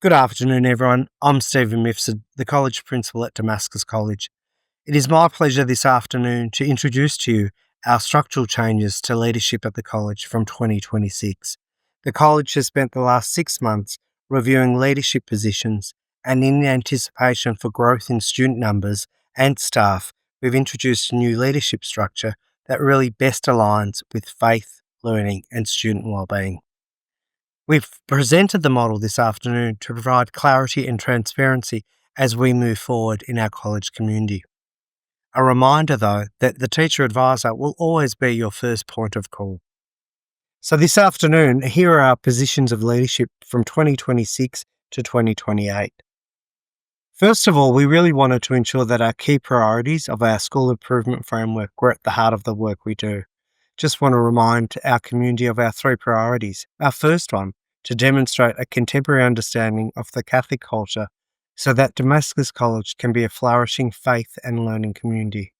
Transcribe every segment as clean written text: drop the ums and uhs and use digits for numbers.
Good afternoon, everyone. I'm Steven Mifsud, the College Principal at Damascus College. It is my pleasure this afternoon to introduce to you our structural changes to leadership at the College from 2026. The College has spent the last 6 months reviewing leadership positions, and in anticipation for growth in student numbers and staff, we've introduced a new leadership structure that really best aligns with faith, learning, and student wellbeing. We've presented the model this afternoon to provide clarity and transparency as we move forward in our college community. A reminder, though, that the teacher advisor will always be your first point of call. So this afternoon, here are our positions of leadership from 2026 to 2028. First of all, we really wanted to ensure that our key priorities of our school improvement framework were at the heart of the work we do. Just want to remind our community of our 3 priorities. Our first one, to demonstrate a contemporary understanding of the Catholic culture so that Damascus College can be a flourishing faith and learning community.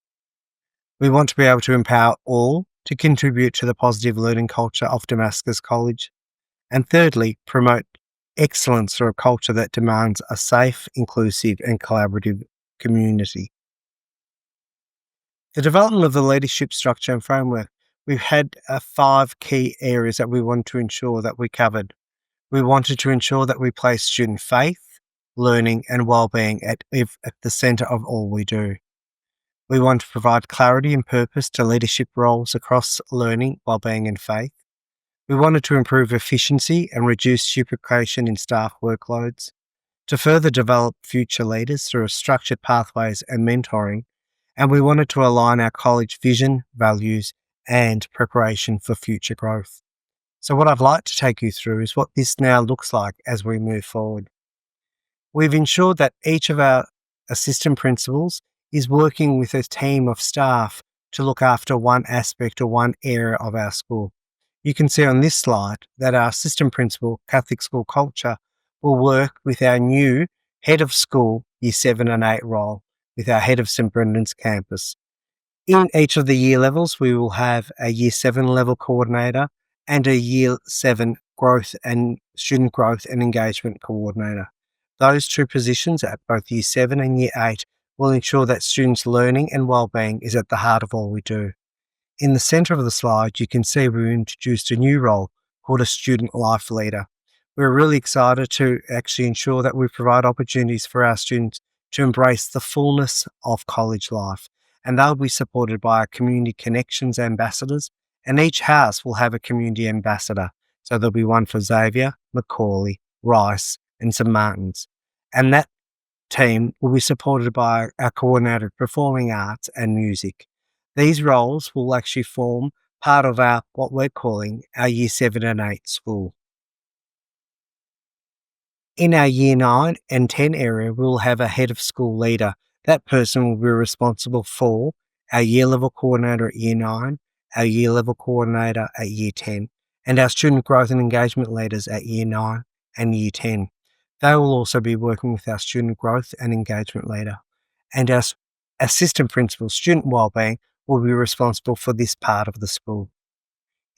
We want to be able to empower all to contribute to the positive learning culture of Damascus College. And thirdly, promote excellence through a culture that demands a safe, inclusive and collaborative community. The development of the leadership structure and framework, we've had 5 key areas that we want to ensure that we covered. We wanted to ensure that we place student faith, learning and wellbeing at the centre of all we do. We want to provide clarity and purpose to leadership roles across learning, wellbeing and faith. We wanted to improve efficiency and reduce duplication in staff workloads, to further develop future leaders through structured pathways and mentoring, and we wanted to align our college vision, values and preparation for future growth. So what I'd like to take you through is what this now looks like as we move forward. We've ensured that each of our assistant principals is working with a team of staff to look after one aspect or one area of our school. You can see on this slide that our assistant principal, Catholic School Culture, will work with our new head of school, Year 7 and 8 role, with our head of St Brendan's campus. In each of the year levels, we will have a Year 7 level coordinator and a Year 7 growth and student growth and engagement coordinator. Those 2 positions at both Year 7 and Year 8 will ensure that students' learning and wellbeing is at the heart of all we do. In the centre of the slide, you can see we've introduced a new role called a student life leader. We're really excited to actually ensure that we provide opportunities for our students to embrace the fullness of college life, and they'll be supported by our community connections ambassadors, and each house will have a community ambassador. So there'll be one for Xavier, Macaulay, Rice and St Martin's. And that team will be supported by our coordinator of performing arts and music. These roles will actually form part of our what we're calling our Year 7 and 8 school. In our Year 9 and 10 area, we will have a head of school leader. That person will be responsible for our year level coordinator at Year 9, our year level coordinator at Year 10, and our student growth and engagement leaders at Year 9 and Year 10. They will also be working with our student growth and engagement leader. And our assistant principal, student wellbeing, will be responsible for this part of the school.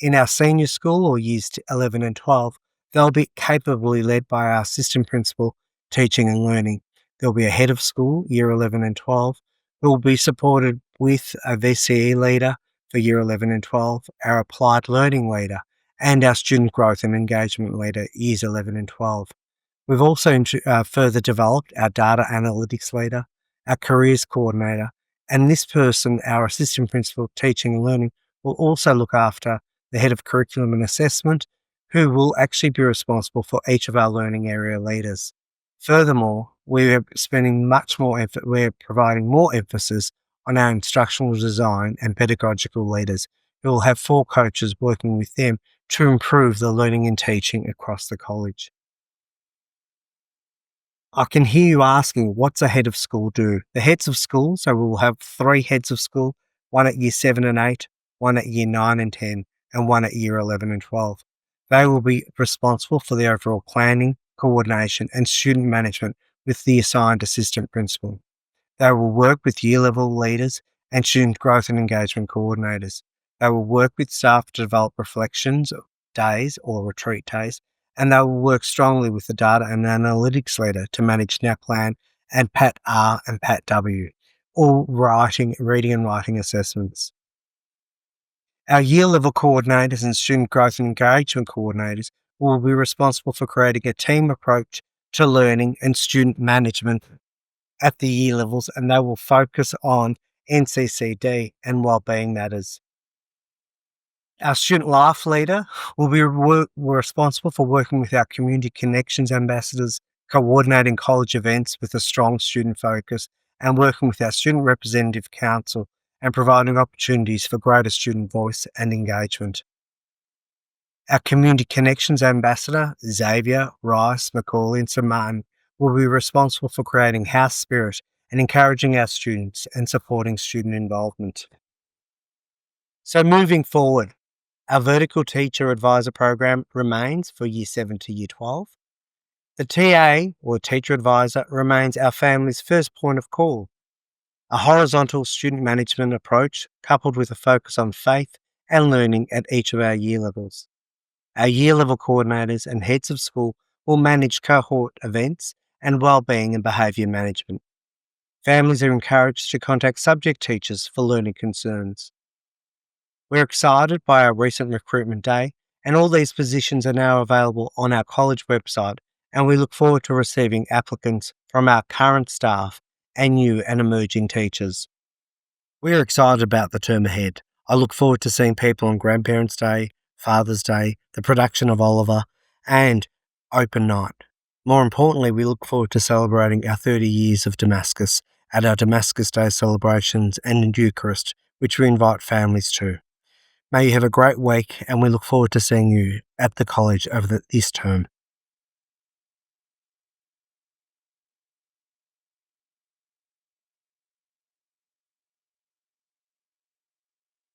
In our senior school, or Years 11 and 12, they'll be capably led by our assistant principal, teaching and learning. There'll be a head of school, Year 11 and 12, who will be supported with a VCE leader for Year 11 and 12, our applied learning leader, and our student growth and engagement leader, Years 11 and 12. We've also further developed our data analytics leader, our careers coordinator, and this person, our assistant principal, teaching and learning, will also look after the head of curriculum and assessment, who will actually be responsible for each of our learning area leaders. Furthermore, we're spending much more effort, we're providing more emphasis on our instructional design and pedagogical leaders, who will have 4 coaches working with them to improve the learning and teaching across the college. I can hear you asking, what's a head of school do? The heads of school, so we'll have 3 heads of school, one at Year 7 and 8, one at Year 9 and 10, and one at Year 11 and 12. They will be responsible for the overall planning, coordination and student management with the assigned assistant principal. They will work with year level leaders and student growth and engagement coordinators. They will work with staff to develop reflections days or retreat days and they will work strongly with the data and analytics leader to manage NAPLAN and PAT R and PAT W, all reading and writing assessments. Our year level coordinators and student growth and engagement coordinators will be responsible for creating a team approach to learning and student management at the year levels, and they will focus on NCCD and wellbeing matters. Our student life leader will be responsible for working with our community connections ambassadors, coordinating college events with a strong student focus, and working with our student representative council and providing opportunities for greater student voice and engagement. Our community connections ambassador, Xavier, Rice, Macaulay, and St Martin, will be responsible for creating house spirit and encouraging our students and supporting student involvement. So moving forward, our vertical teacher advisor program remains for Year 7 to Year 12. The TA, or teacher advisor, remains our family's first point of call. A horizontal student management approach coupled with a focus on faith and learning at each of our year levels. Our year level coordinators and heads of school will manage cohort events and wellbeing and behaviour management. Families are encouraged to contact subject teachers for learning concerns. We're excited by our recent recruitment day, and all these positions are now available on our college website, and we look forward to receiving applicants from our current staff and new and emerging teachers. We're excited about the term ahead. I look forward to seeing people on Grandparents' Day, Father's Day, the production of Oliver, and Open Night. More importantly, we look forward to celebrating our 30 years of Damascus at our Damascus Day celebrations and in Eucharist, which we invite families to. May you have a great week, and we look forward to seeing you at the college over this term.